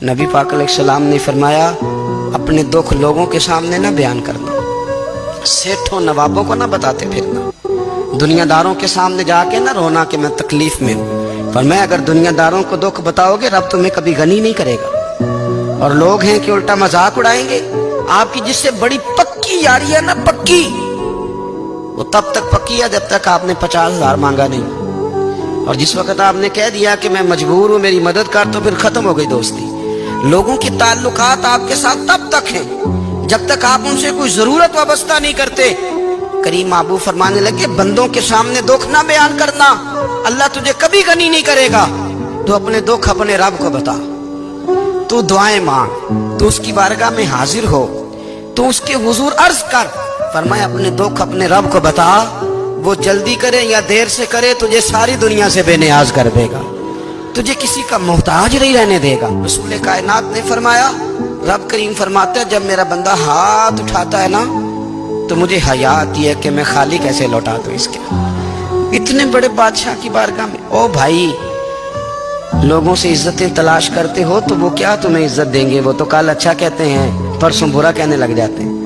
नबी पाक अलैहिस्सलाम ने फरमाया अपने दुख लोगों के सामने ना बयान करना, सेठों नवाबों को ना बताते फिरना, दुनियादारों के सामने जाके ना रोना कि मैं तकलीफ में हूँ। फरमाया अगर दुनियादारों को दुख बताओगे रब तुम्हें कभी गनी नहीं करेगा। और लोग हैं कि उल्टा मजाक उड़ाएंगे। आपकी जिससे बड़ी पक्की यारी है ना, पक्की, वो तब तक पक्की है जब तक आपने 50,000 मांगा नहीं। और जिस वक्त आपने कह दिया कि मैं मजबूर हूँ मेरी मदद कर, तो फिर खत्म हो गई दोस्ती। लोगों की ताल्लुकात आपके साथ तब तक हैं जब तक आप उनसे कोई जरूरत वाबस्ता नहीं करते। करीम आबू फरमाने लगे बंदों के सामने दुख ना बयान करना, अल्लाह तुझे कभी गनी नहीं करेगा। तो अपने दुख अपने रब को बता, तू दुआएं मांग, तू उसकी बारगाह में हाजिर हो, तू उसके हुजूर अर्ज कर। फरमाया अपने दुख अपने रब को बता, वो जल्दी करे या देर से करे तुझे सारी दुनिया से बेनियाज कर देगा, तुझे किसी का मोहताज नहीं रहने देगा। रसूल कायनात ने फरमाया, रब करीम फरमाता है जब मेरा बंदा हाथ उठाता है ना तो मुझे हया आती है कि मैं खाली कैसे लौटा दूं इसके। इतने बड़े बादशाह की बारगाह में, ओ भाई लोगों से इज्जतें तलाश करते हो तो वो क्या तुम्हें इज्जत देंगे, वो तो कल अच्छा कहते हैं परसों बुरा कहने लग जाते हैं।